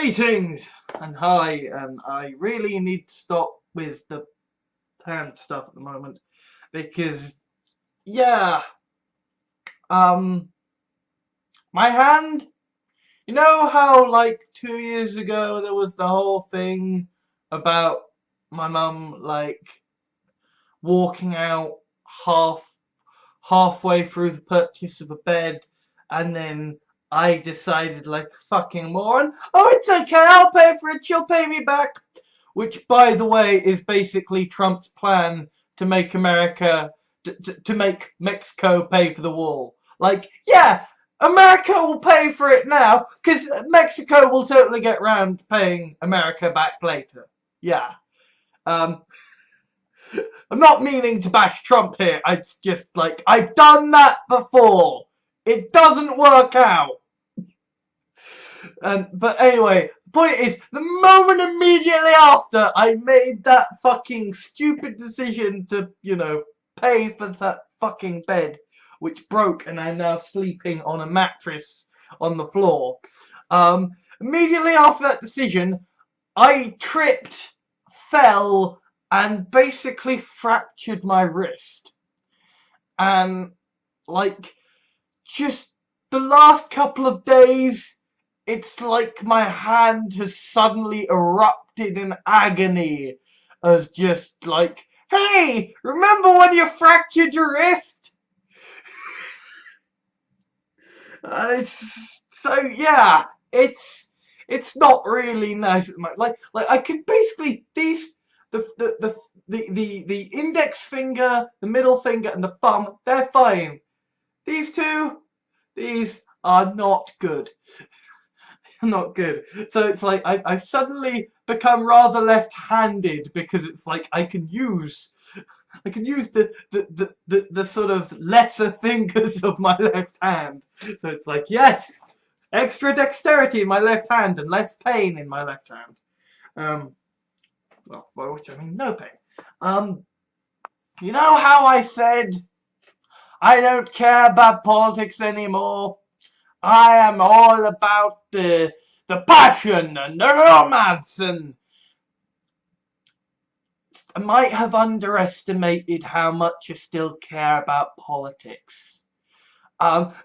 Greetings and hi, and I really need to stop with the hand stuff at the moment because, yeah, my hand, you know how like 2 years ago there was the whole thing about my mum like walking out halfway through the purchase of a bed, and then I decided like fucking moron, oh it's okay, I'll pay for it, she'll pay me back. Which, by the way, is basically Trump's plan to make America, to make Mexico pay for the wall. Like, yeah, America will pay for it now, because Mexico will totally get round paying America back later. Yeah. I'm not meaning to bash Trump here. It's just like, I've done that before. It doesn't work out. But anyway, the point is, the moment immediately after I made that fucking stupid decision to, pay for that fucking bed, which broke and I'm now sleeping on a mattress on the floor. Immediately after that decision, I tripped, fell, and basically fractured my wrist. And, like, just the last couple of days, it's like my hand has suddenly erupted in agony as just like, hey, remember when you fractured your wrist? It's not really nice at the moment. Like I could basically the index finger, the middle finger, and the thumb, they're fine. These are not good. Not good. So it's like I've suddenly become rather left-handed because it's like I can use the sort of lesser fingers of my left hand. So it's like, yes, extra dexterity in my left hand and less pain in my left hand. Well, by which I mean no pain. You know how I said I don't care about politics anymore? I am all about the passion and the romance, and I might have underestimated how much I still care about politics.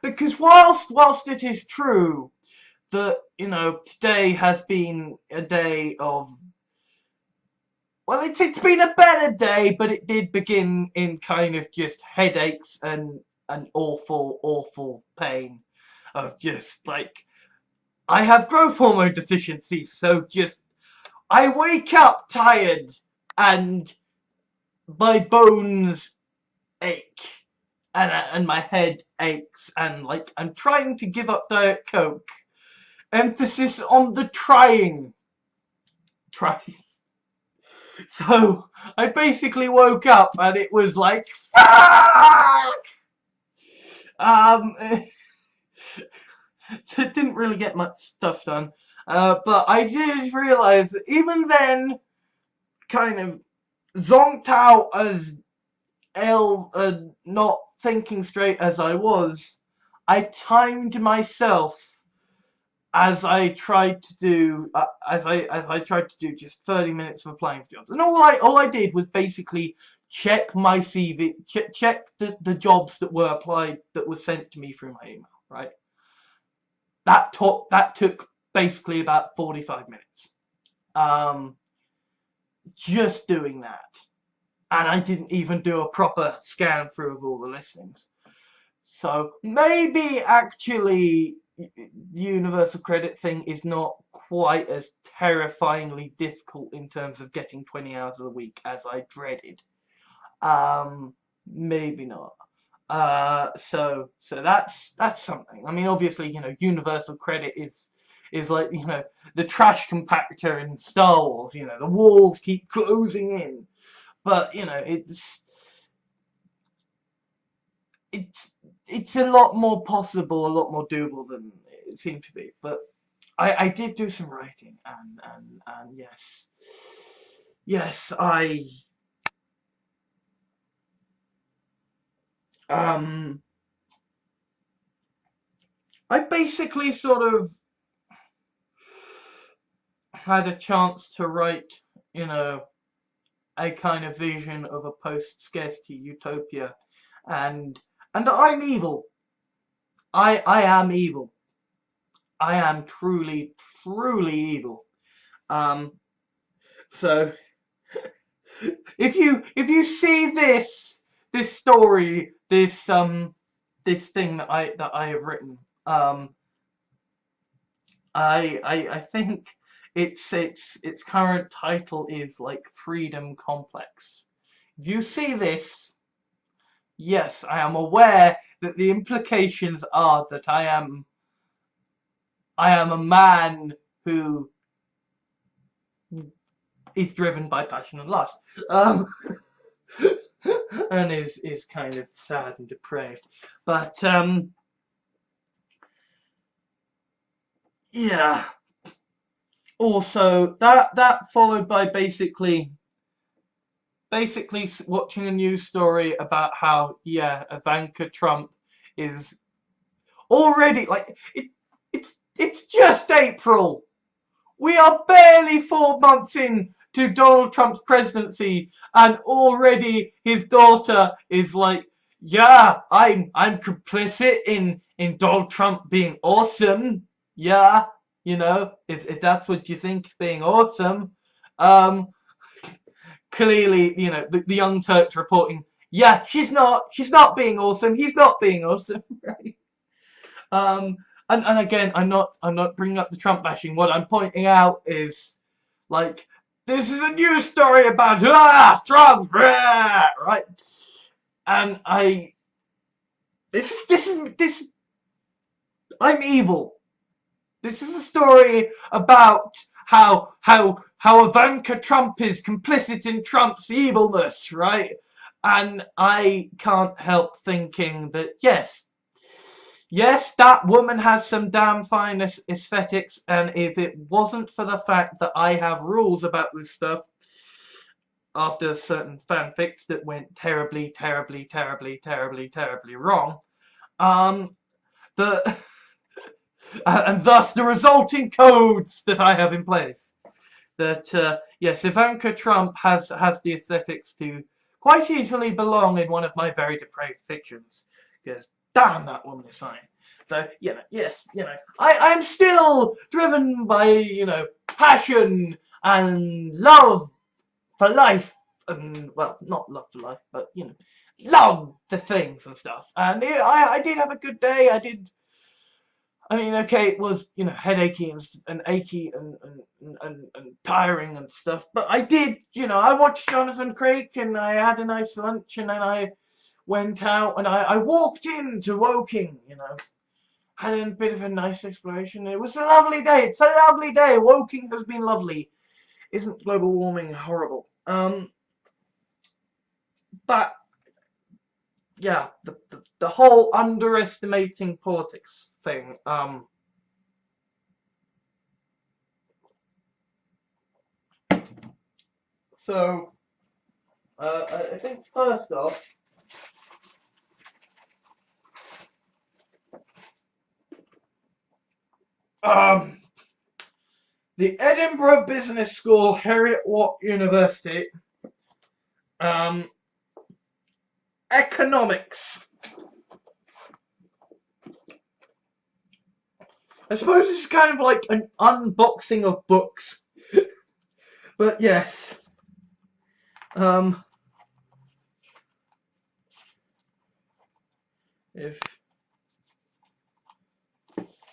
Because whilst it is true that, today has been a day of, well, it's been a better day, but it did begin in kind of just headaches and an awful pain of just like, I have growth hormone deficiency, so just I wake up tired and my bones ache and my head aches, and like I'm trying to give up Diet Coke. Emphasis on the trying. So I basically woke up and it was like, fuck! So it didn't really get much stuff done. But I did realise that even then, kind of zonked out as ill and not thinking straight as I was, I timed myself as I tried to do just 30 minutes of applying for jobs, and all I did was basically check my CV, check the jobs that were applied, that were sent to me through my email. Right, that took basically about 45 minutes. Just doing that. And I didn't even do a proper scan through of all the listings. So maybe actually the universal credit thing is not quite as terrifyingly difficult in terms of getting 20 hours of the week as I dreaded. Maybe not. So that's something. I mean, obviously, universal credit is like, the trash compactor in Star Wars. The walls keep closing in. But it's a lot more possible, a lot more doable than it seemed to be. But I did do some writing, and yes, I basically sort of had a chance to write, you know, a kind of vision of a post-scarcity utopia, and I'm evil. I am evil. I am truly evil. So if you see this story, this thing that I have written, I think its current title is like Freedom Complex. If you see this, yes, I am aware that the implications are that I am a man who is driven by passion and lust, and is kind of sad and depraved. But yeah. Also, that followed by basically watching a news story about how, yeah, Ivanka Trump is already, like, it's just April. We are barely 4 months in to Donald Trump's presidency, and already his daughter is like, yeah, I'm complicit in Donald Trump being awesome. Yeah, you know, if that's what you think is being awesome. Clearly, you know, the Young Turks reporting, yeah, she's not being awesome. He's not being awesome, right? And again, I'm not bringing up the Trump bashing. What I'm pointing out is, like, this is a news story about Trump, right? And this I'm evil. This is a story about how Ivanka Trump is complicit in Trump's evilness, right? And I can't help thinking that yes, that woman has some damn fine aesthetics, and if it wasn't for the fact that I have rules about this stuff, after certain fanfics that went terribly wrong, the and thus the resulting codes that I have in place, that yes, Ivanka Trump has the aesthetics to quite easily belong in one of my very depraved fictions, because damn, that woman is fine. So, you know, yes, you know, I'm still driven by, you know, passion and love for life, and, well, not love for life, but, you know, love the things and stuff. And I did have a good day. I mean, okay, it was, you know, headachy and achy and tiring and stuff, but I did, you know, I watched Jonathan Craik, and I had a nice lunch, and then I went out, and I walked into Woking, you know, had a bit of a nice exploration. It was a lovely day. It's a lovely day. Woking has been lovely. Isn't global warming horrible? But yeah, the whole underestimating politics thing. So I think first off, the Edinburgh Business School, Heriot-Watt University, economics. I suppose this is kind of like an unboxing of books, but yes. If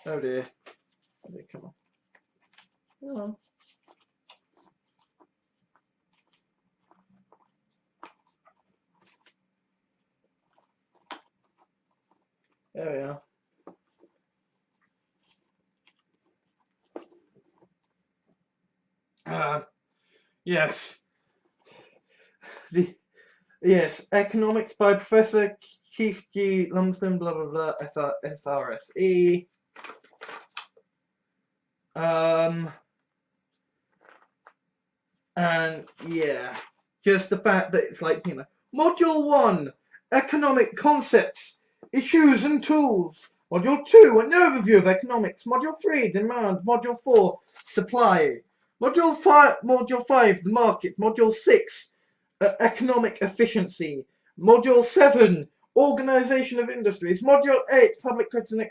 oh dear, come on. Come on. There we are. Yes. Yes, economics by Professor Keith G. Lumsden, blah blah blah, FRSE. And yeah, just the fact that it's like, you know, Module 1, Economic Concepts, Issues and Tools. Module 2, an overview of economics. Module 3, demand. Module 4, supply. Module 5, the market. Module 6, economic efficiency. Module 7, organization of industries. Module 8, public goods and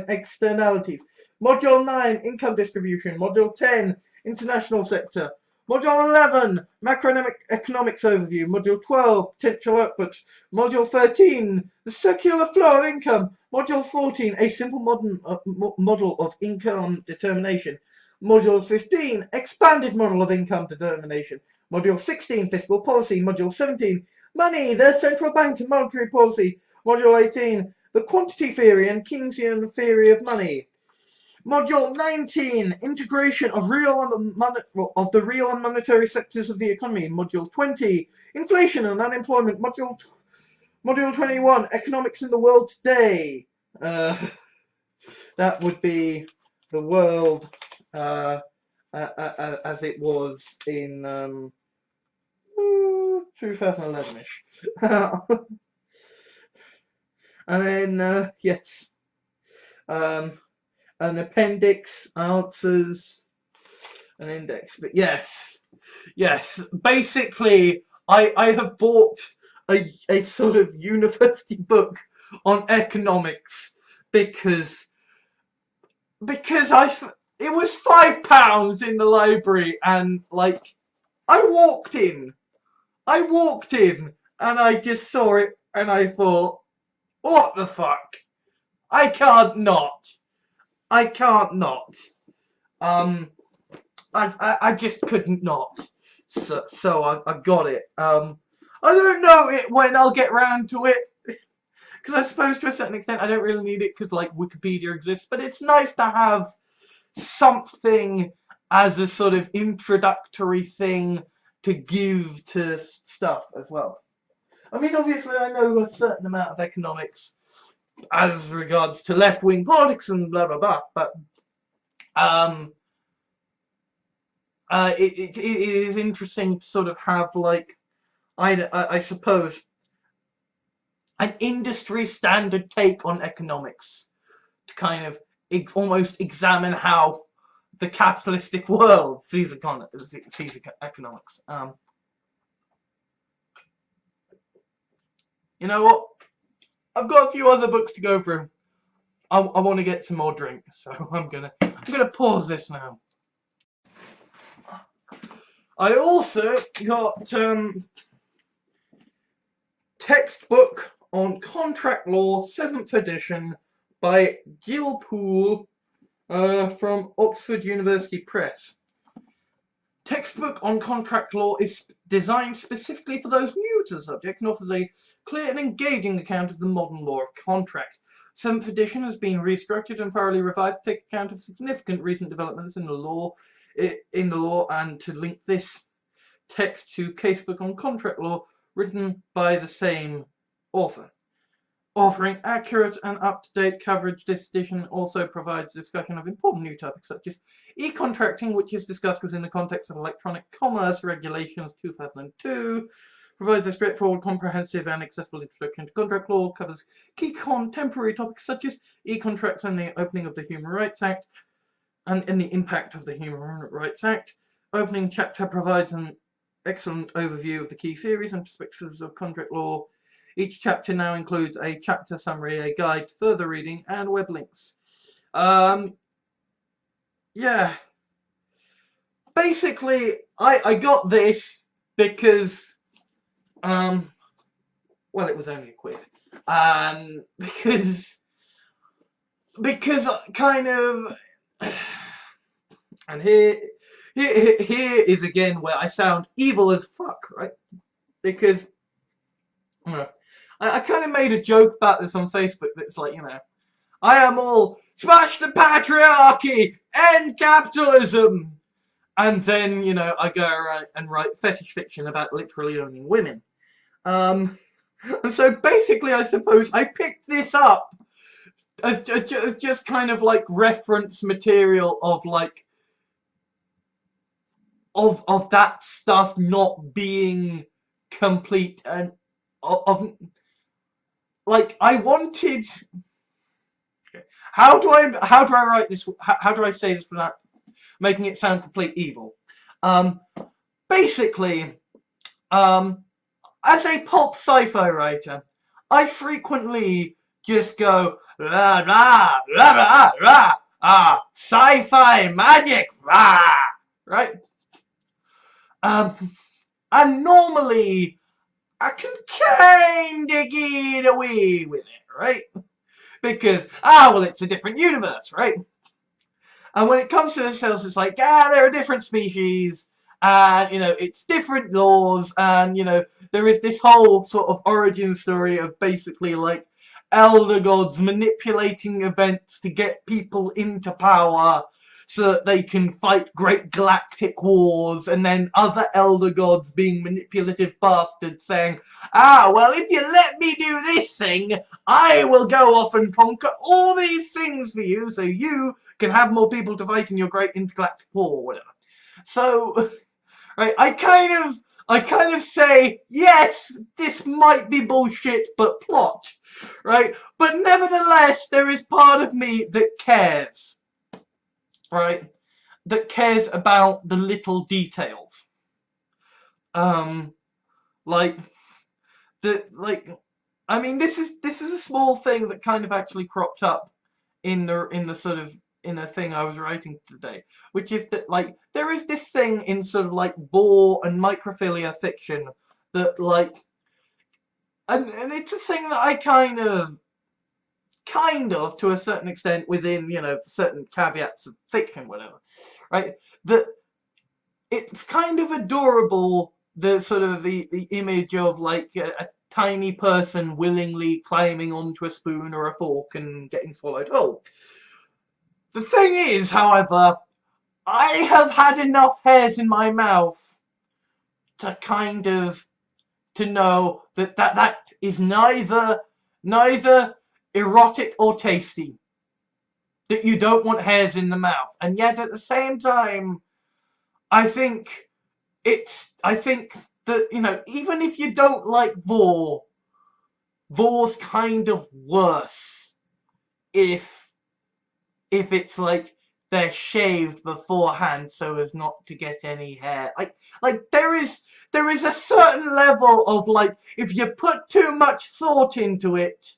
externalities. Module 9, income distribution. Module 10, international sector. Module 11, macroeconomics overview. Module 12, potential output. Module 13, the circular flow of income. Module 14, a simple model of income determination. Module 15, expanded model of income determination. Module 16, fiscal policy. Module 17, money, the central bank and monetary policy. Module 18, the quantity theory and Keynesian theory of money. Module 19, integration of the real and monetary sectors of the economy. Module 20, inflation and unemployment. Module 21, economics in the world today. That would be the world as it was in 2011-ish. And then, yes. An appendix, answers, an index. But yes. Basically, I have bought a sort of university book on economics because it was £5 in the library, and like I walked in and I just saw it and I thought, what the fuck? I can't not. I just couldn't not. So I got it. I don't know when I'll get round to it, because I suppose to a certain extent I don't really need it because like Wikipedia exists, but it's nice to have something as a sort of introductory thing to give to stuff as well. I mean, obviously I know a certain amount of economics as regards to left-wing politics and blah blah blah, but it is interesting to sort of have like I suppose an industry standard take on economics to kind of almost examine how the capitalistic world sees economics. You know what? I've got a few other books to go through. I want to get some more drink, so I'm gonna pause this now. I also got textbook on contract law, 7th edition by Gil Poole from Oxford University Press. Textbook on contract law is designed specifically for those new to the subject and offers a clear and engaging account of the modern law of contract. 7th edition has been restructured and thoroughly revised to take account of significant recent developments in the law, and to link this text to Casebook on Contract Law, written by the same author. Offering accurate and up-to-date coverage, this edition also provides discussion of important new topics such as e-contracting, which is discussed within the context of Electronic Commerce Regulations 2002, provides a straightforward, comprehensive and accessible introduction to contract law, covers key contemporary topics such as e-contracts and the opening of the Human Rights Act, and the impact of the Human Rights Act. Opening chapter provides an excellent overview of the key theories and perspectives of contract law. Each chapter now includes a chapter summary, a guide to further reading, and web links. Yeah. Basically, I got this because, well, it was only £1. Because kind of, and here is again where I sound evil as fuck, right? Because I kind of made a joke about this on Facebook that's like, you know, I am all smash the patriarchy, end capitalism, and then, you know, I go around and write fetish fiction about literally owning women. And so basically, I suppose I picked this up as just kind of like reference material of like of that stuff not being complete, and of like I wanted. Okay, how do I write this? How do I say this without making it sound complete evil? Basically, as a pulp sci-fi writer, I frequently just go rah rah rah rah rah sci-fi magic rah, right? And normally I can kinda get away with it, right? Because well, it's a different universe, right? And when it comes to the cells, it's like, there are different species, and, it's different laws, and, there is this whole sort of origin story of basically, like, elder gods manipulating events to get people into power so that they can fight great galactic wars, and then other elder gods being manipulative bastards saying, well, if you let me do this thing, I will go off and conquer all these things for you, so you can have more people to fight in your great intergalactic war or whatever. So, right, I kind of say, yes, this might be bullshit, but plot, right? But nevertheless, there is part of me that cares, right? That cares about the little details. Like, I mean, this is a small thing that kind of actually cropped up in the sort of in a thing I was writing today, which is that, like, there is this thing in sort of like vor and microphilia fiction that, like, and it's a thing that I kind of to a certain extent within, certain caveats of fiction, whatever, right? That it's kind of adorable, the sort of the image of, like, a tiny person willingly climbing onto a spoon or a fork and getting swallowed whole. The thing is, however, I have had enough hairs in my mouth to kind of to know that is neither erotic or tasty. That you don't want hairs in the mouth, and yet at the same time, I think that, even if you don't like vor's kind of worse if it's like they're shaved beforehand so as not to get any hair. Like there is a certain level of, like, if you put too much thought into it,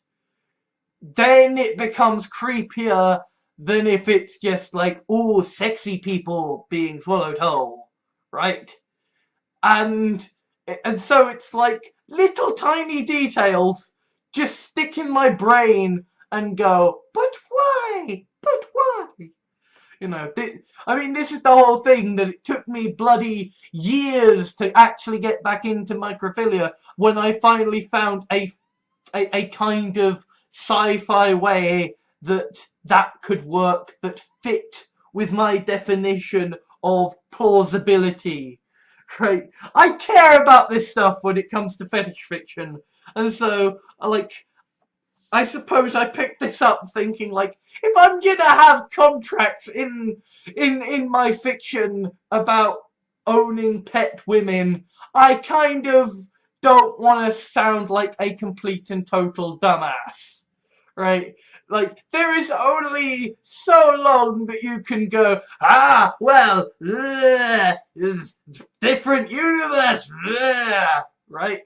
then it becomes creepier than if it's just like, ooh, sexy people being swallowed whole, right? And so it's like little tiny details just stick in my brain and go, but why? But why? I mean, this is the whole thing, that it took me bloody years to actually get back into microphilia when I finally found a kind of sci-fi way that could work, that fit with my definition of plausibility. Right? I care about this stuff when it comes to fetish fiction, and so, like, I suppose I picked this up thinking, like, if I'm gonna have contracts in my fiction about owning pet women, I kind of don't want to sound like a complete and total dumbass, right? Like, there is only so long that you can go, well, different universe, right?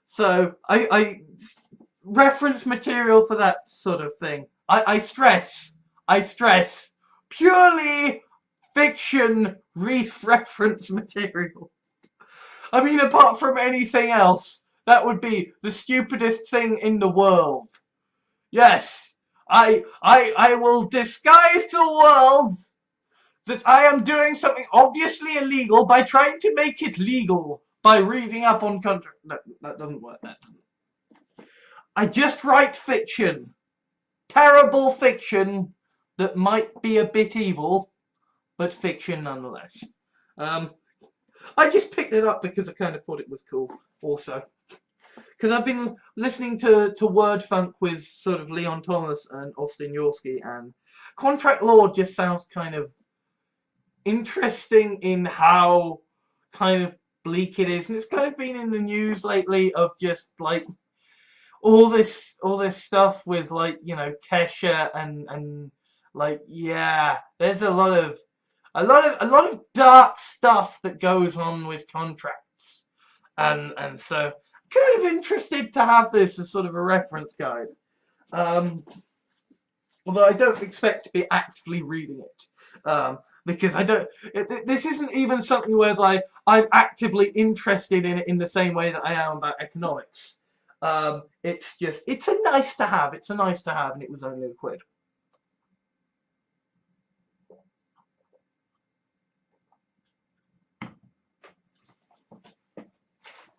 So I reference material for that sort of thing. I stress purely fiction reference material. I mean, apart from anything else, that would be the stupidest thing in the world. Yes, I will disguise to the world that I am doing something obviously illegal by trying to make it legal by reading up on contract. No, that doesn't work. I just write fiction. Terrible fiction that might be a bit evil, but fiction nonetheless. I just picked it up because I kind of thought it was cool also. Because I've been listening to Word Funk with sort of Leon Thomas and Austin Yorsky, and contract law just sounds kind of interesting in how kind of bleak it is, and it's kind of been in the news lately of just, like, all this stuff with, like, Kesha and like, yeah, there's a lot of a lot of dark stuff that goes on with contracts, and so kind of interested to have this as sort of a reference guide. Although I don't expect to be actively reading it, because I don't. This isn't even something where like I'm actively interested in it in the same way that I am about economics. It's just it's a nice to have. It's a nice to have, and it was only £1.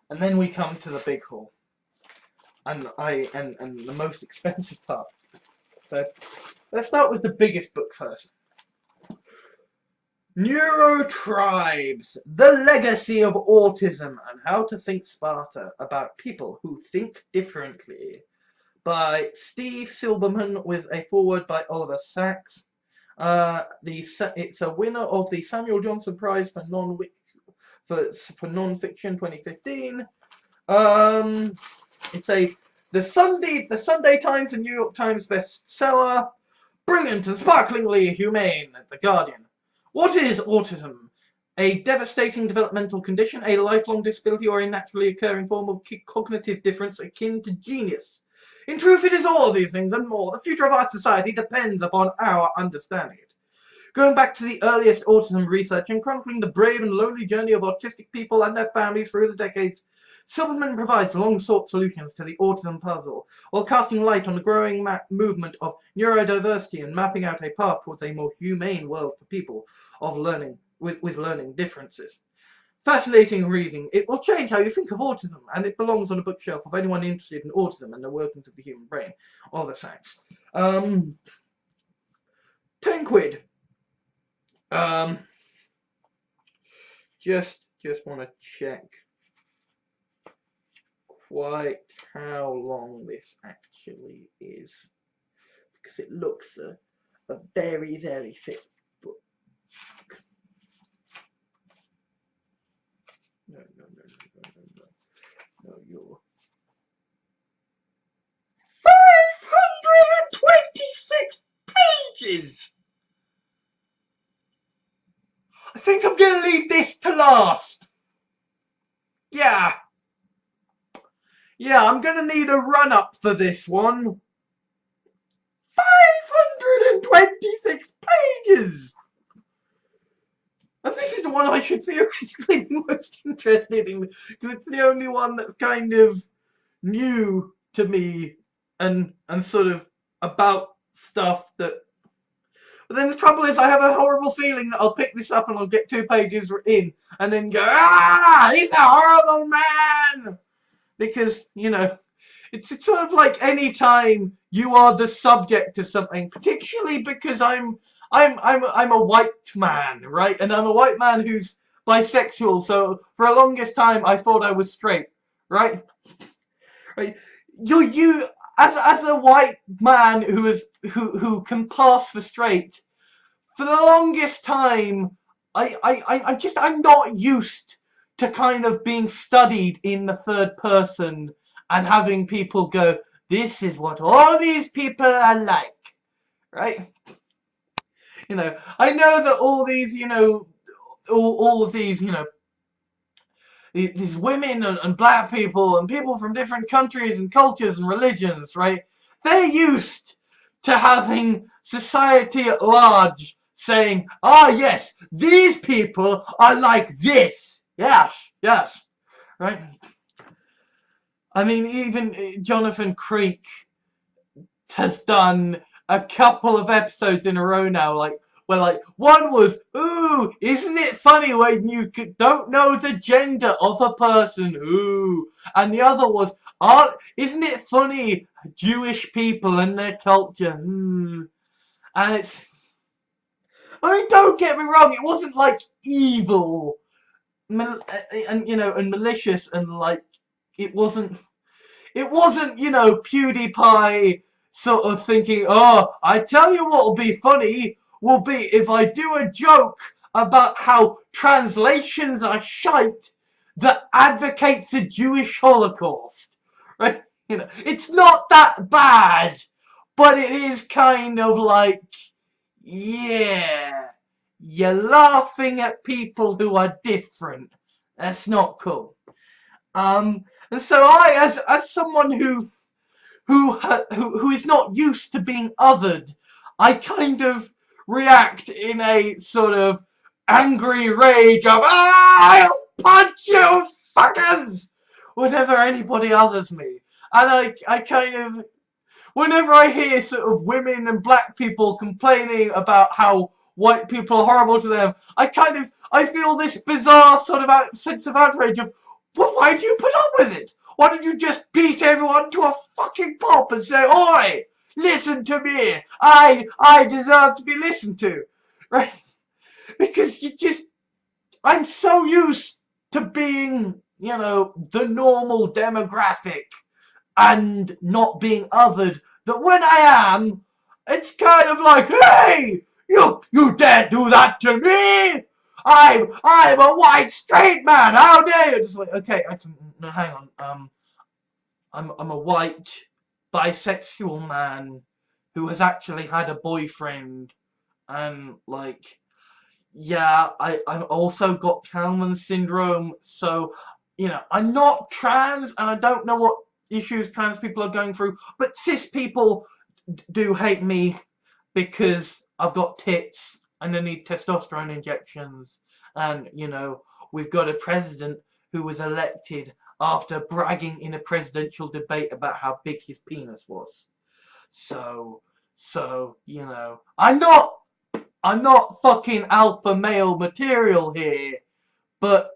And then we come to the big haul, and the most expensive part. So let's start with the biggest book first. Neurotribes, The Legacy of Autism and How to Think Smarter About People Who Think Differently, by Steve Silberman, with a foreword by Oliver Sacks. It's a winner of the Samuel Johnson Prize for non-fiction 2015. It's the Sunday Times and New York Times bestseller. Brilliant and sparklingly humane, The Guardian. What is autism? A devastating developmental condition, a lifelong disability, or a naturally occurring form of cognitive difference akin to genius? In truth, it is all these things and more. The future of our society depends upon our understanding it. Going back to the earliest autism research and chronicling the brave and lonely journey of autistic people and their families through the decades, Silberman provides long-sought solutions to the autism puzzle, while casting light on the growing movement of neurodiversity and mapping out a path towards a more humane world for people of learning with learning differences. Fascinating reading. It will change how you think of autism, and it belongs on a bookshelf of anyone interested in autism and the workings of the human brain. All the science. £10. Just want to check quite how long this actually is, because it looks a very, very thick book. No, you're 526 pages! I think I'm going to leave this to last. Yeah, I'm going to need a run-up for this one. 526 pages! And this is the one I should theoretically be most interested in, because it's the only one that's kind of new to me and sort of about stuff that... But then the trouble is I have a horrible feeling that I'll pick this up and I'll get 2 pages in and then go, he's a horrible man! Because, you know, it's sort of like any time you are the subject of something, particularly because I'm a white man, right? And I'm a white man who's bisexual, so for the longest time I thought I was straight, right? Right? You as a white man who can pass for straight, for the longest time I'm not used to kind of being studied in the third person and having people go, this is what all these people are like, right? You know, I know that all these, you know, all of these, you know, these women and black people and people from different countries and cultures and religions, right? They're used to having society at large saying, yes, these people are like this. Yes, right? I mean, even Jonathan Creek has done a couple of episodes in a row now, where one was, ooh, isn't it funny when you don't know the gender of a person, ooh, and the other was, isn't it funny, Jewish people and their culture, and it's, I mean, don't get me wrong, it wasn't like evil, and you know, and malicious, and like, it wasn't, you know, PewDiePie sort of thinking, I tell you what will be funny will be if I do a joke about how translations are shite that advocates a Jewish Holocaust. Right? You know, it's not that bad, but it is kind of like, yeah, you're laughing at people who are different. That's not cool. And so I, as someone who is not used to being othered, I kind of react in a sort of angry rage of I'll punch you fuckers whenever anybody others me. And I kind of, whenever I hear sort of women and black people complaining about how white people are horrible to them, I feel this bizarre sort of sense of outrage of, well, why do you put up with it? Why don't you just beat everyone to a fucking pulp and say, oi, listen to me, I deserve to be listened to, right? Because I'm so used to being, the normal demographic and not being othered that when I am, it's kind of like, hey, you dare do that to me? I'm a white straight man. How dare you? Just like, okay, no, hang on. I'm a white bisexual man who has actually had a boyfriend, and like, yeah, I've also got Kalman syndrome, so, I'm not trans, and I don't know what issues trans people are going through, but cis people do hate me because I've got tits and I need testosterone injections, and, we've got a president who was elected after bragging in a presidential debate about how big his penis was. So, I'm not fucking alpha male material here, but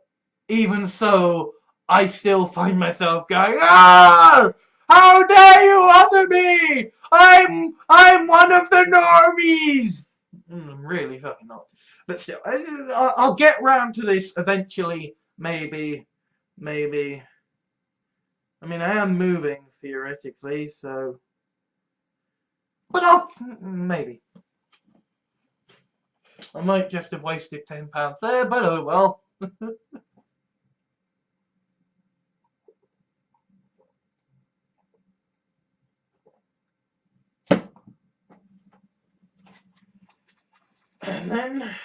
even so, I still find myself going, ah! How dare you other me? I'm one of the normies! I'm really fucking not. But still, I'll get round to this eventually, maybe. I mean, I am moving, theoretically, so... But maybe. I might just have wasted £10 there, but oh well. And then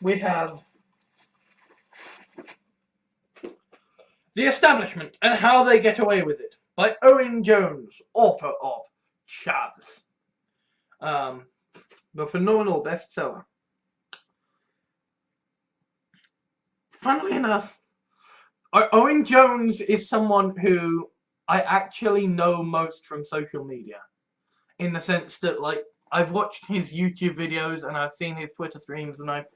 we have The Establishment and How They Get Away With It by Owen Jones, author of Chavs. The phenomenal bestseller. Funnily enough, Owen Jones is someone who I actually know most from social media. In the sense that, like, I've watched his YouTube videos and I've seen his Twitter streams and I've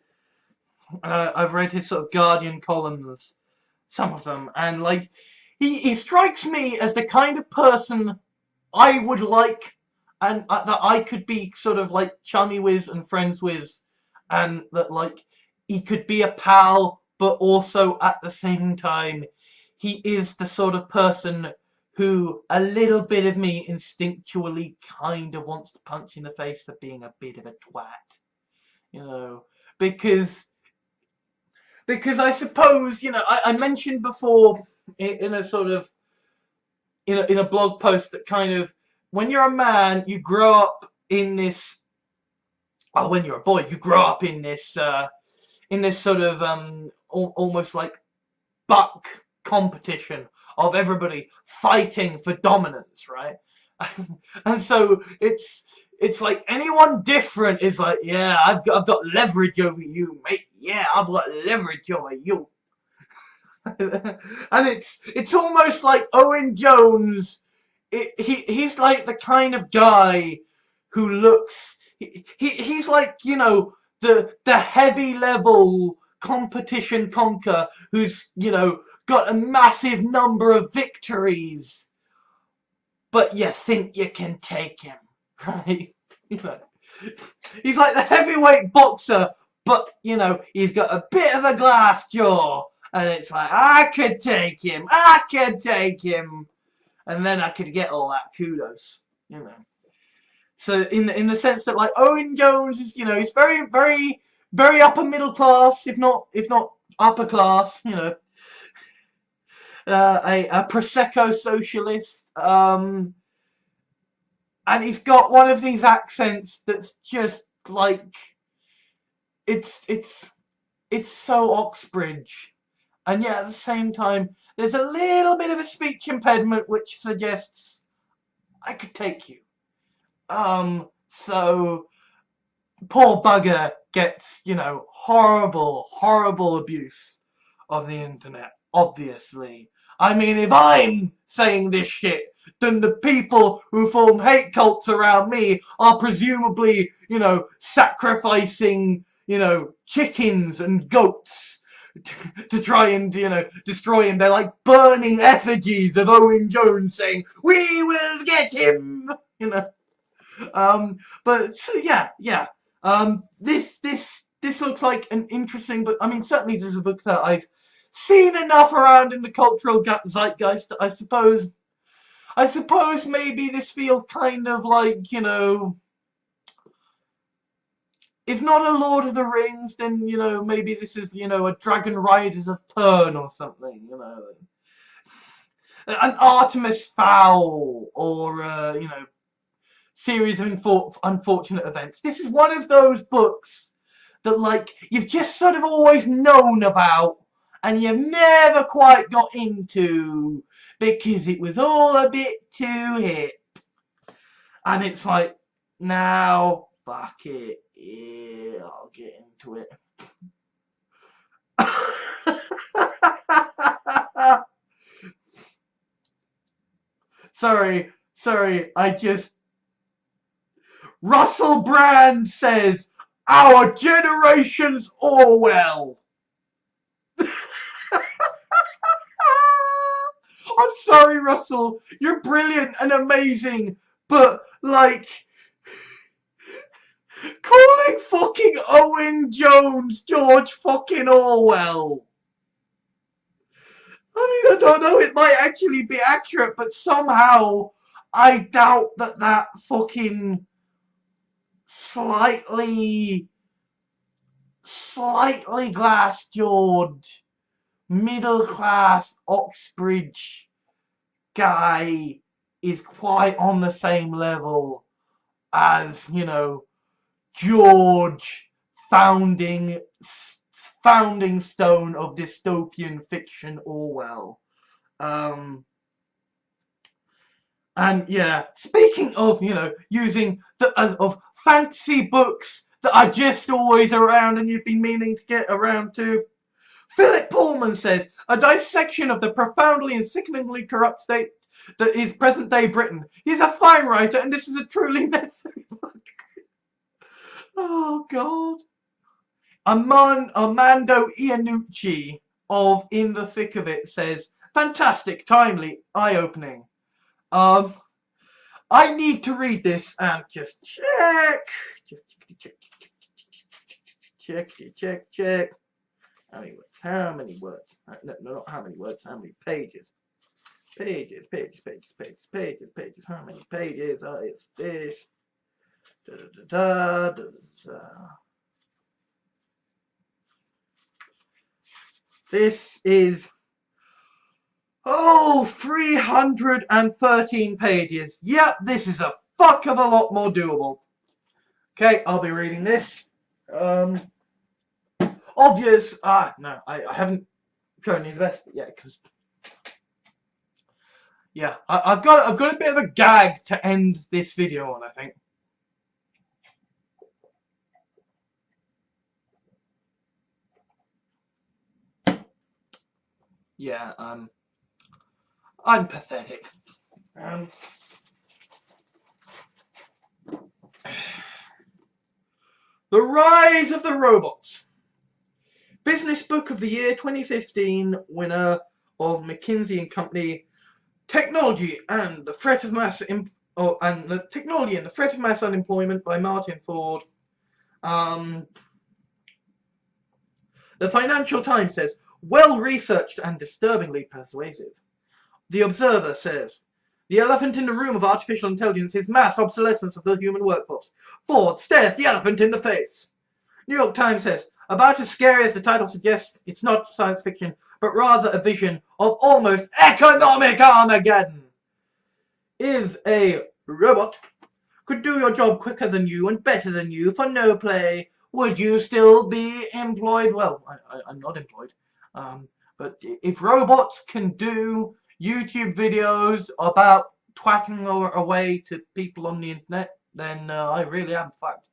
read his sort of Guardian columns, some of them, and like he strikes me as the kind of person I would like, and that I could be sort of like chummy with and friends with, and that like he could be a pal, but also at the same time he is the sort of person who a little bit of me instinctually kind of wants to punch in the face for being a bit of a twat, because I suppose, I mentioned before in a sort of, in a blog post that kind of, when you're a man, you grow up in this, well, when you're a boy, you grow up in this sort of, almost like buck competition of everybody fighting for dominance, right? And so it's like anyone different is like, yeah, I've got leverage over you, mate. Yeah, I've got leverage over you. And it's almost like Owen Jones. He's like the kind of guy who looks. He's like, the heavy level competition conquer who's, got a massive number of victories, but you think you can take him, right? He's like the heavyweight boxer, but he's got a bit of a glass jaw, and it's like, I could take him, and then I could get all that kudos, So in the sense that, like, Owen Jones is, he's very, very, very upper middle class, if not upper class, a Prosecco socialist, and he's got one of these accents that's just like, it's so Oxbridge, and yet at the same time there's a little bit of a speech impediment which suggests I could take you. So poor bugger gets, horrible abuse of the internet, obviously. I mean, if I'm saying this shit, then the people who form hate cults around me are presumably, sacrificing, chickens and goats to try and, destroy him. They're like burning effigies of Owen Jones saying, "We will get him," But so yeah. This looks like an interesting book. I mean, certainly this is a book that I've seen enough around in the cultural zeitgeist. I suppose maybe this feels kind of like, if not a Lord of the Rings, then maybe this is a Dragon Riders of Pern or something. An Artemis Fowl or series of unfortunate events. This is one of those books that, like, you've just sort of always known about and you've never quite got into because it was all a bit too hip. And it's like, now, fuck it, yeah, I'll get into it. Sorry, Russell Brand says, "Our generation's Orwell." I'm sorry, Russell. You're brilliant and amazing, but, like, calling fucking Owen Jones George fucking Orwell. I mean, I don't know, it might actually be accurate, but somehow I doubt that fucking slightly glass-jawed, middle-class Oxbridge guy is quite on the same level as, George, founding stone of dystopian fiction Orwell. And yeah, speaking of, using of fantasy books that are just always around and you've been meaning to get around to, Philip Pullman says, "A dissection of the profoundly and sickeningly corrupt state that is present-day Britain. He's a fine writer, and this is a truly necessary book." Oh, God. Armando Iannucci of In the Thick of It says, "Fantastic, timely, eye-opening." I need to read this and just check. How many words? No, not how many words, how many pages? Pages. How many pages is this? This is 313 pages. Yep, this is a fuck of a lot more doable. Okay, I'll be reading this. Obvious. No, I haven't shown you the best yet because, yeah, I've got a bit of a gag to end this video on, I think. Yeah, I'm pathetic. The Rise of the Robots. Business Book of the Year 2015 winner of McKinsey & Company, Technology and the Threat of Mass Unemployment by Martin Ford. The Financial Times says, well-researched and disturbingly persuasive. The Observer says, the elephant in the room of artificial intelligence is mass obsolescence of the human workforce. Ford stares the elephant in the face. New York Times says, about as scary as the title suggests, it's not science fiction, but rather a vision of almost economic Armageddon. If a robot could do your job quicker than you and better than you for no pay, would you still be employed? Well, I'm not employed. But if robots can do YouTube videos about twatting away to people on the internet, then I really am fucked.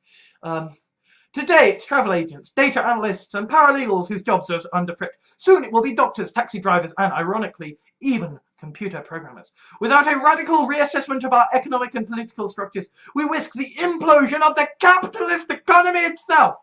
Today it's travel agents, data analysts and paralegals whose jobs are under threat. Soon it will be doctors, taxi drivers and, ironically, even computer programmers. Without a radical reassessment of our economic and political structures, we risk the implosion of the capitalist economy itself.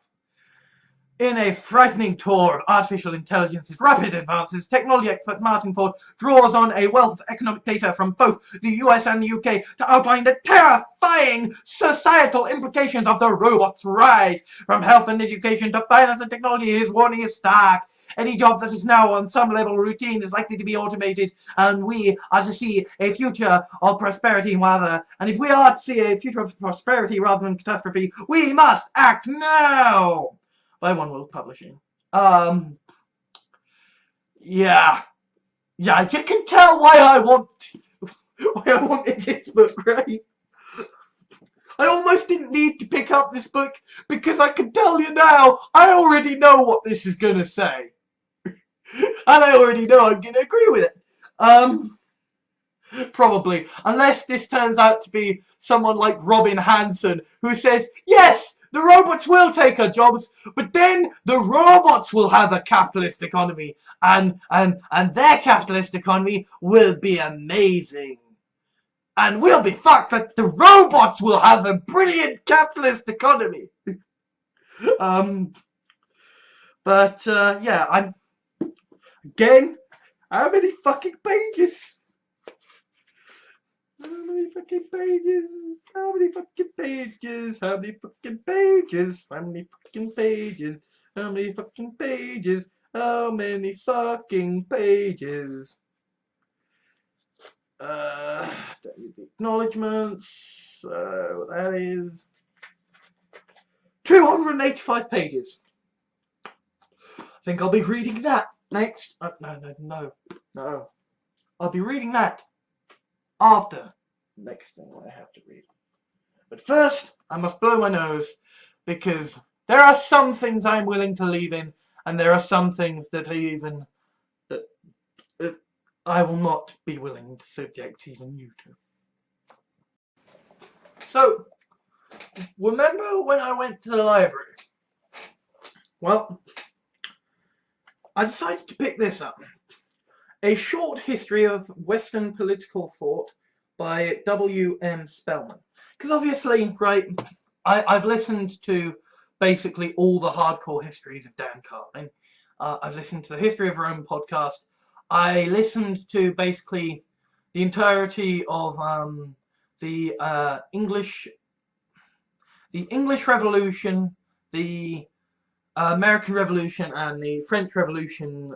In a frightening tour of artificial intelligence's rapid advances, technology expert Martin Ford draws on a wealth of economic data from both the US and the UK to outline the terrifying societal implications of the robot's rise. From health and education to finance and technology, his warning is stark. Any job that is now on some level routine is likely to be automated, and we are to see a future of prosperity rather. And if we are to see a future of prosperity rather than catastrophe, we must act now. By One World Publishing. Yeah, you can tell why I wanted this book, right? I almost didn't need to pick up this book because I can tell you now, I already know what this is gonna say. And I already know I'm gonna agree with it. Probably. Unless this turns out to be someone like Robin Hanson, who says, yes, the robots will take our jobs, but then the robots will have a capitalist economy, and their capitalist economy will be amazing. And we'll be fucked, but the robots will have a brilliant capitalist economy. Yeah, I'm... Again, how many fucking pages? How many fucking pages? How many fucking pages? How many fucking pages? How many fucking pages? How many fucking pages? How many fucking pages? Don't need the acknowledgements. So that is 285 pages. I think I'll be reading that next. No. I'll be reading that after the next thing I have to read. But first, I must blow my nose, because there are some things I'm willing to leave in, and there are some things that I will not be willing to subject even you to. So, remember when I went to the library? Well, I decided to pick this up. A Short History of Western Political Thought by W.M. Spellman. Because obviously, right, I've listened to basically all the hardcore histories of Dan Carlin. I've listened to the History of Rome podcast. I listened to basically the entirety of the English Revolution, the American Revolution, and the French Revolution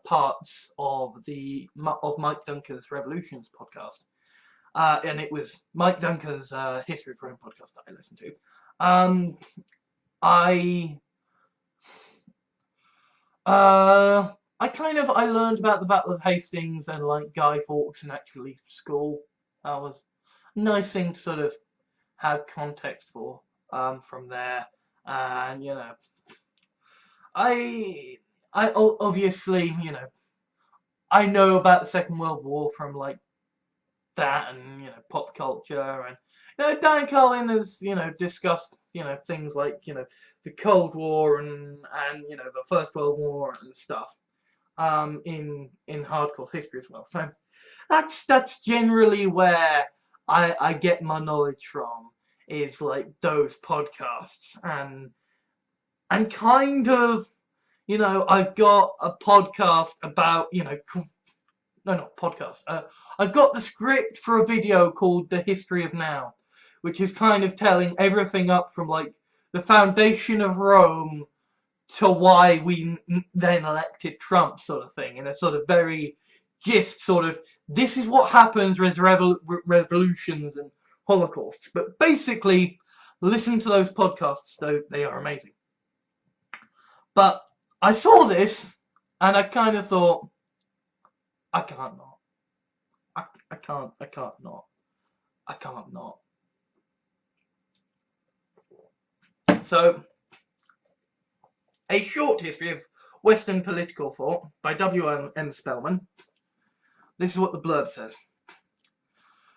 parts of Mike Dunker's Revolutions podcast. And it was Mike Dunker's History of Rome podcast that I listened to. I learned about the Battle of Hastings and like Guy Fawkes and actually school. That was a nice thing to sort of have context for from there. And you know, I obviously, you know, I know about the Second World War from like that and, you know, pop culture, and you know, Dan Carlin has, you know, discussed, you know, things like, you know, the Cold War and you know, the First World War and stuff in hardcore history as well. So that's generally where I get my knowledge from, is like those podcasts, and kind of, you know, I've got a podcast about, you know, no, not podcast. I've got the script for a video called The History of Now, which is kind of telling everything up from like the foundation of Rome to why we then elected Trump, sort of thing, in a sort of very gist sort of, this is what happens with revolutions and holocausts. But basically, listen to those podcasts, though they are amazing. But I saw this, and I kind of thought, I can't not. I can't not. So, A Short History of Western Political Thought by W.M. Spellman. This is what the blurb says.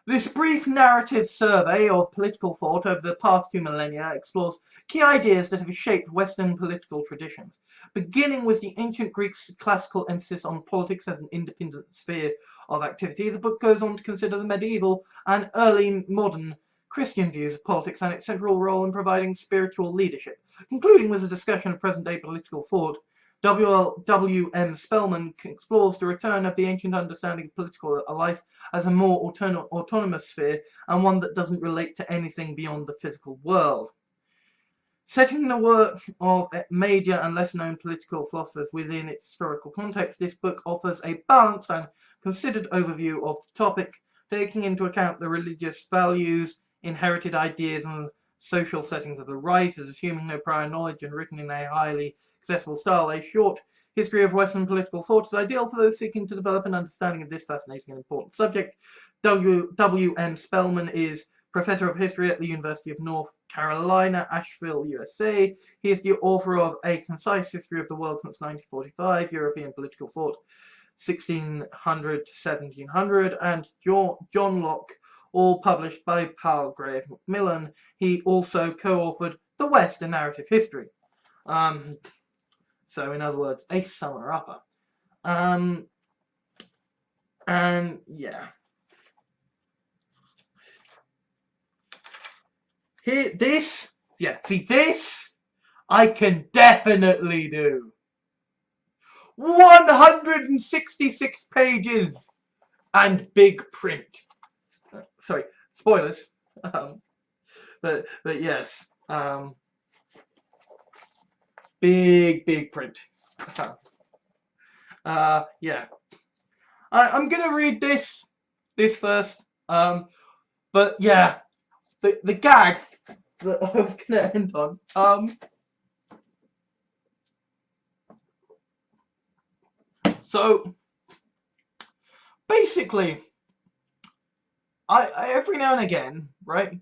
This brief narrative survey of political thought over the past 2 millennia explores key ideas that have shaped Western political traditions. Beginning with the ancient Greeks' classical emphasis on politics as an independent sphere of activity, the book goes on to consider the medieval and early modern Christian views of politics and its central role in providing spiritual leadership. Concluding with a discussion of present-day political thought, W.M. Spellman explores the return of the ancient understanding of political life as a more autonomous sphere and one that doesn't relate to anything beyond the physical world. Setting the work of major and lesser-known political philosophers within its historical context, this book offers a balanced and considered overview of the topic, taking into account the religious values, inherited ideas, and social settings of the writers, assuming no prior knowledge and written in a highly accessible style. A short history of Western political thought is ideal for those seeking to develop an understanding of this fascinating and important subject. W.M. Spellman is Professor of History at the University of North Carolina, Asheville, USA. He is the author of A Concise History of the World Since 1945, European Political Thought, 1600 to 1700, and John Locke, all published by Palgrave Macmillan. He also co-authored The West, A Narrative History. So, in other words, a summer-upper. And, yeah. Here, this I can definitely do. 166 pages and big print. Sorry, spoilers. But yes, big print. Yeah. I'm gonna read this first. But yeah, the gag that I was gonna end on. So basically, I every now and again, right?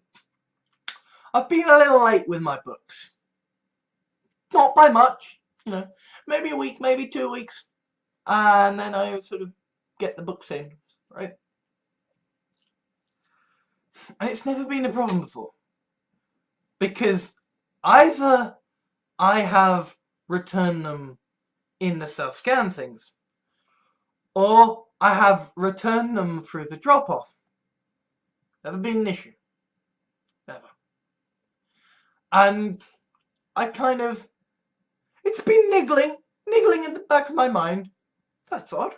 I've been a little late with my books. Not by much, you know, maybe a week, maybe 2 weeks, and then I sort of get the books in, right? And it's never been a problem before, because either I have returned them in the self-scan things, or I have returned them through the drop-off. Never been an issue. Never. And I kind of, it's been niggling in the back of my mind. That's odd.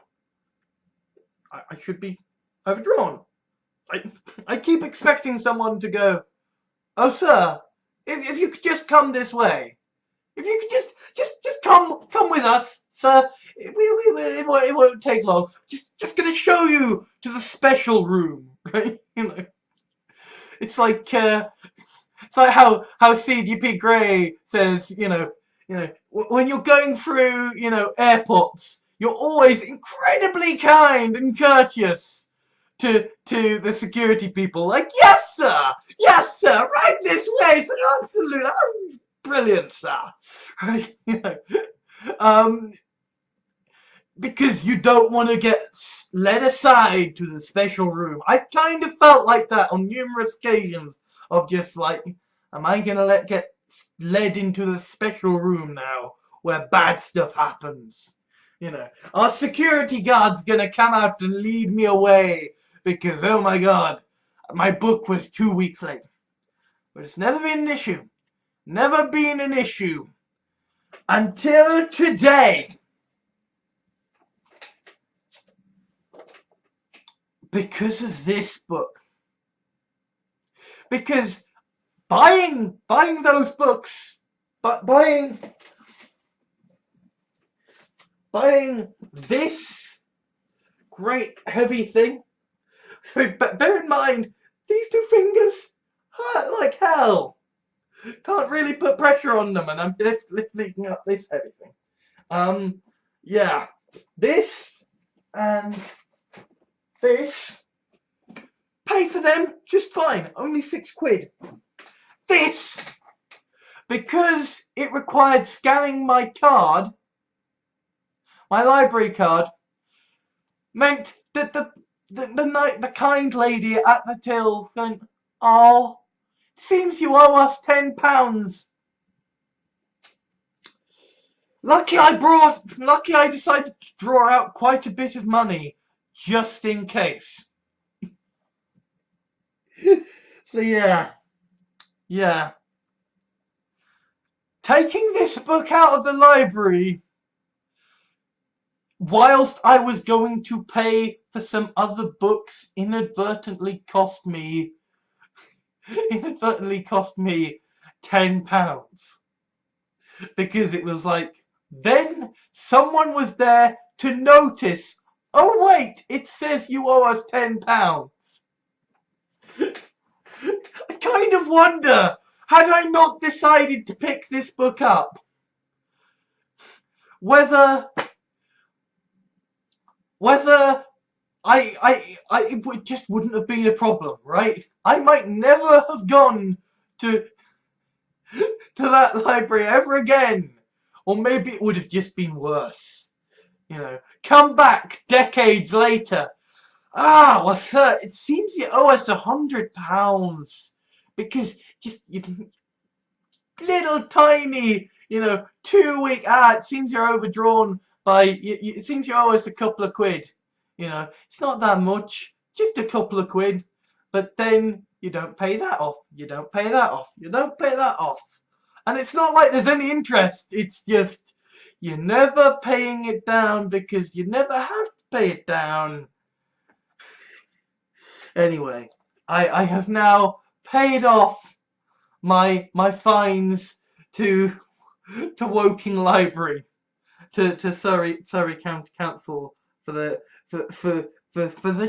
I should be overdrawn. I keep expecting someone to go, "Oh, sir, if you could just come this way. If you could just come with us, sir. It won't take long. Just gonna show you to the special room," right? You know, it's like how CDP Grey says, you know, when you're going through, airports, you're always incredibly kind and courteous to the security people. Like, yes, sir, right this way. It's like, absolutely, brilliant, sir. Right? Because you don't want to get led aside to the special room. I kind of felt like that on numerous occasions of just like, am I gonna get led into the special room now where bad stuff happens? Our security guard's gonna come out and lead me away because, oh my god, my book was 2 weeks late. But it's never been an issue. Never been an issue. Until today. Because of this book. Because buying those books, but buying this great heavy thing. So bear in mind, these 2 fingers hurt like hell. Can't really put pressure on them, and I'm just lifting up this heavy thing. Yeah, this and this, pay for them just fine, only £6. This, because it required scanning my card, my library card, meant that the kind lady at the till went, "Oh, seems you owe us £10. Lucky I decided to draw out quite a bit of money, just in case." So yeah. Taking this book out of the library whilst I was going to pay for some other books inadvertently cost me £10. Because it was like, then someone was there to notice, "Oh wait, it says you owe us £10. I kind of wonder, had I not decided to pick this book up, whether it just wouldn't have been a problem, right? I might never have gone to that library ever again. Or maybe it would have just been worse. Come back decades later. Well, sir, it seems you owe us £100 because you little tiny, 2-week. It seems you're overdrawn by. It seems you owe us a couple of quid. It's not that much, just a couple of quid. But then you don't pay that off. You don't pay that off. You don't pay that off. And it's not like there's any interest. It's just you're never paying it down because you never have to pay it down. Anyway, I have now paid off my fines to Woking Library, to Surrey County Council for the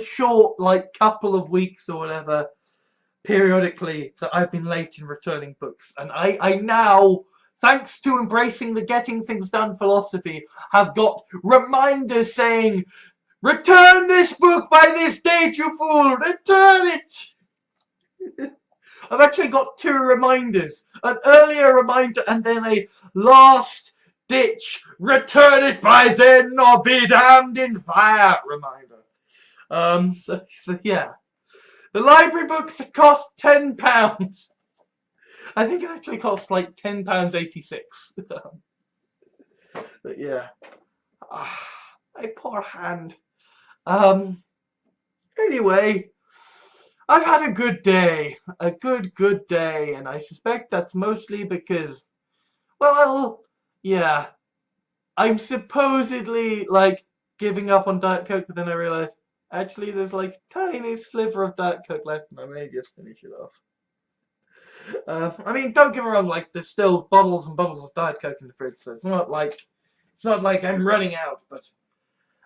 short couple of weeks or whatever periodically that I've been late in returning books. And I now, thanks to embracing the getting things done philosophy, have got reminders saying, "Return this book by this date, you fool! Return it!" I've actually got 2 reminders. An earlier reminder and then a last ditch, "Return it by then or be damned in fire" reminder. So yeah. The library books cost £10. I think it actually cost like £10.86. But yeah. My poor hand. Anyway, I've had a good day. A good day. And I suspect that's mostly because, well, yeah. I'm supposedly giving up on Diet Coke, but then I realized actually there's a tiny sliver of Diet Coke left and I may just finish it off. I mean, don't get me wrong, there's still bottles and bottles of Diet Coke in the fridge, so it's not like I'm running out, but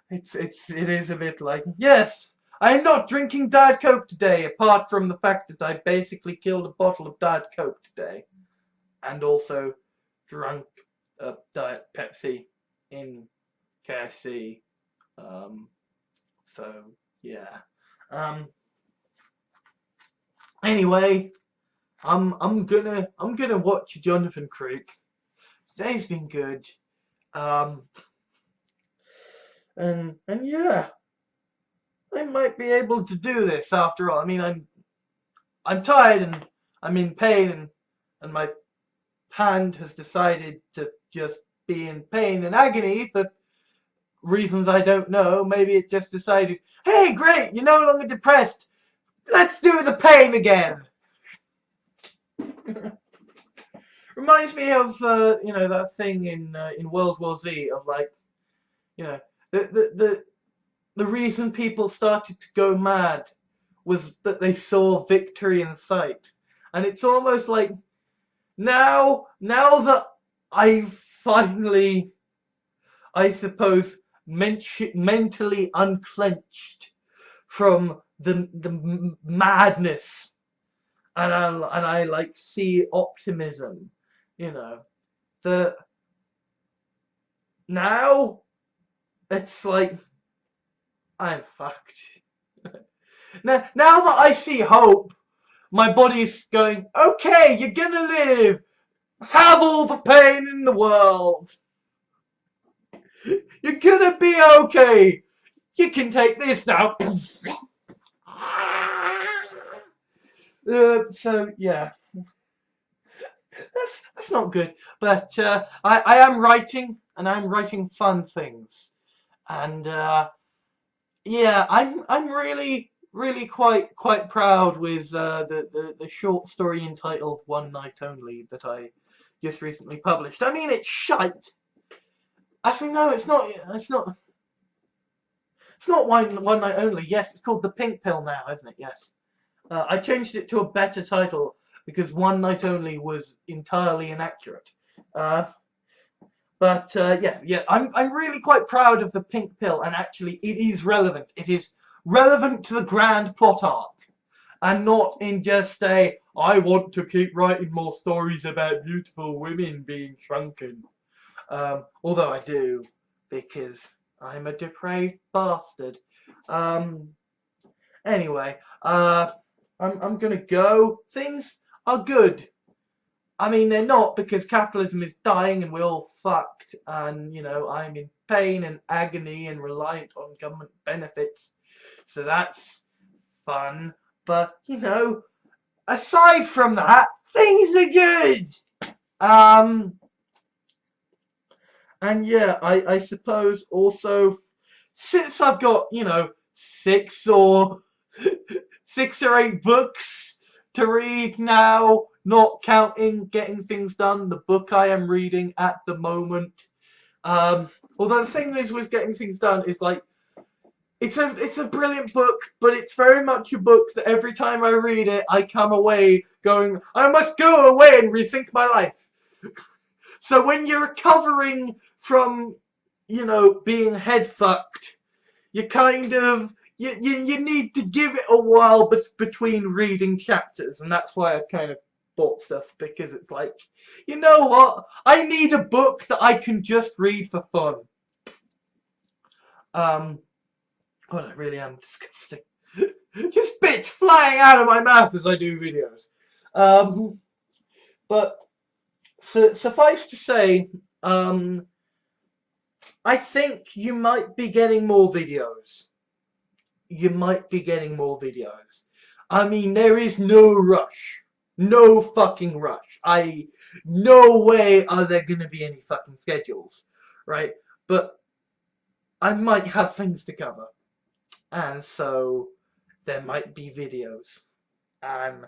it is a bit yes, I'm not drinking Diet Coke today, apart from the fact that I basically killed a bottle of Diet Coke today, and also drank a Diet Pepsi in KFC. So yeah. Anyway, I'm gonna watch Jonathan Creek. Today's been good. And yeah, I might be able to do this after all. I mean, I'm tired and I'm in pain and my hand has decided to just be in pain and agony for reasons I don't know. Maybe it just decided, "Hey, great, you're no longer depressed. Let's do the pain again." Reminds me of that thing in World War Z of the reason people started to go mad was that they saw victory in sight, and it's almost like now that I've finally, I suppose, mentally unclenched from the madness, and I see optimism, that now it's like I'm fucked. Now that I see hope, my body's going, "Okay, you're gonna live. Have all the pain in the world. You're gonna be okay. You can take this now. So yeah, that's not good. But I am writing, and I'm writing fun things, and yeah, I'm really quite proud with the short story entitled One Night Only that I just recently published. I mean, it's shite. Actually, no, it's not. It's not one night only. Yes, it's called The Pink Pill now, isn't it? Yes. I changed it to a better title because One Night Only was entirely inaccurate. Uh, but yeah, I'm really quite proud of The Pink Pill, and actually, it is relevant. It is relevant to the grand plot arc, and not in just a I want to keep writing more stories about beautiful women being shrunken. Although I do, because I'm a depraved bastard. Anyway, I'm gonna go. Things are good. I mean, they're not, because capitalism is dying and we're all fucked, and, you know, I'm in pain and agony and reliant on government benefits. So that's fun. But, you know, aside from that, things are good. Um, and yeah, I suppose also, since I've got, you know, six or 8 books to read now, not counting Getting Things Done, the book I am reading at the moment. Although the thing is with Getting Things Done is like, it's a brilliant book, but it's very much a book that every time I read it, I come away going, I must go away and rethink my life. So when you're recovering from, you know, being head fucked, you kind of you need to give it a while between reading chapters, and that's why I kind of bought stuff, because it's like, you know what, I need a book that I can just read for fun. God, I really am disgusting. Just bits flying out of my mouth as I do videos. But suffice to say, I think you might be getting more videos. You might be getting more videos. I mean, there is no rush. No fucking rush. No way are there gonna be any fucking schedules, right? But I might have things to cover, and so there might be videos. And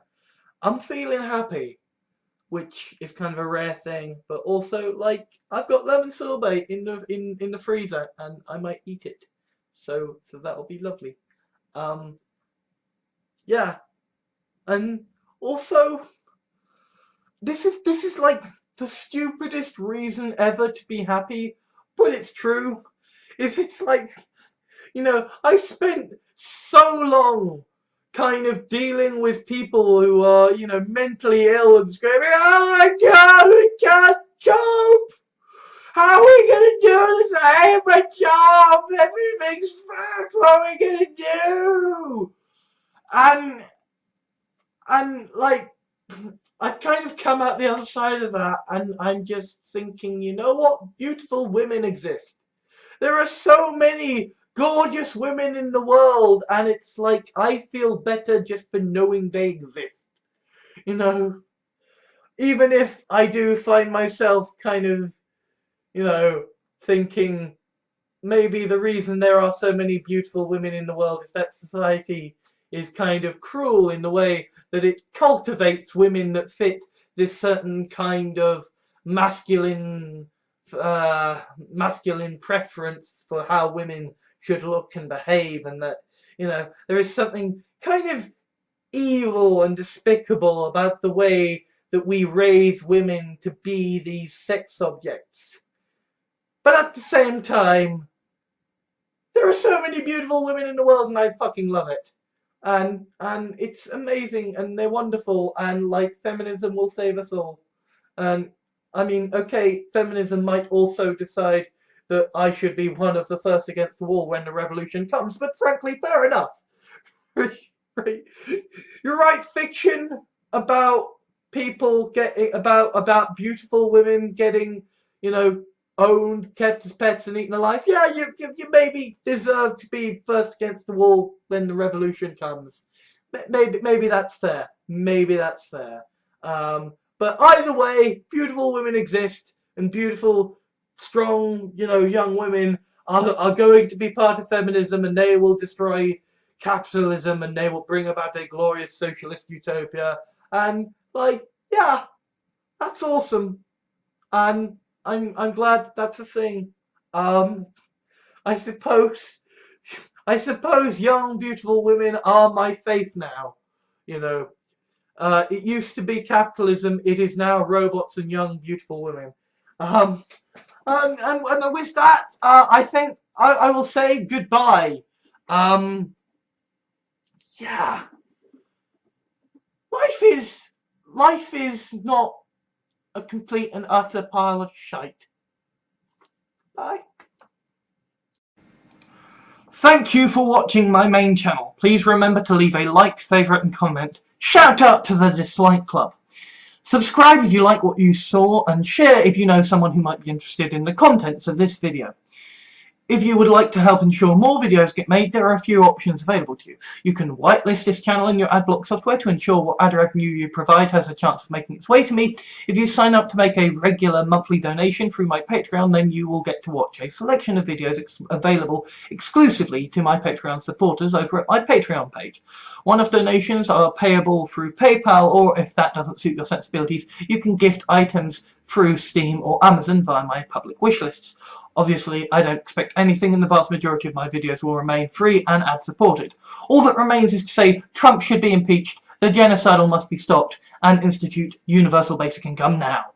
I'm feeling happy, which is kind of a rare thing, but also, like, I've got lemon sorbet in the freezer, and I might eat it. So that'll be lovely. Yeah, and also, this is like the stupidest reason ever to be happy, but it's true. It's like, you know, I've spent so long kind of dealing with people who are, you know, mentally ill and screaming, oh my god, we can't cope! How are we gonna do this? I hate my job! Everything's fucked! What are we gonna do? And like, I've kind of come out the other side of that, and I'm just thinking, you know what? Beautiful women exist. There are so many gorgeous women in the world, and it's like, I feel better just for knowing they exist. You know, even if I do find myself kind of, you know, thinking maybe the reason there are so many beautiful women in the world is that society is kind of cruel in the way that it cultivates women that fit this certain kind of masculine masculine preference for how women should look and behave, and that, you know, there is something kind of evil and despicable about the way that we raise women to be these sex objects. But at the same time, there are so many beautiful women in the world, and I fucking love it. And it's amazing, and they're wonderful, and like, feminism will save us all. And I mean, okay, feminism might also decide that I should be one of the first against the wall when the revolution comes, but frankly, fair enough. Right? You write fiction about people getting about beautiful women getting, you know, owned, kept as pets, and eaten alive. Yeah, you maybe deserve to be first against the wall when the revolution comes. Maybe that's fair. Maybe that's fair. But either way, beautiful women exist, and beautiful, strong, you know, young women are going to be part of feminism, and they will destroy capitalism, and they will bring about a glorious socialist utopia. And like, yeah, that's awesome. And I'm glad that's a thing. Um, I suppose young beautiful women are my faith now. You know, it used to be capitalism. It is now robots and young beautiful women. Um, and with that, I think I will say goodbye. Um, yeah, life is not a complete and utter pile of shite. Bye. Thank you for watching my main channel. Please remember to leave a like, favourite and comment. Shout out to the Dislike Club. Subscribe if you like what you saw, and share if you know someone who might be interested in the contents of this video. If you would like to help ensure more videos get made, there are a few options available to you. You can whitelist this channel in your adblock software to ensure what ad revenue you provide has a chance of making its way to me. If you sign up to make a regular monthly donation through my Patreon, then you will get to watch a selection of videos available exclusively to my Patreon supporters over at my Patreon page. One-off donations are payable through PayPal, or if that doesn't suit your sensibilities, you can gift items through Steam or Amazon via my public wish lists. Obviously, I don't expect anything, and the vast majority of my videos will remain free and ad-supported. All that remains is to say Trump should be impeached, the genocidal must be stopped, and institute universal basic income now.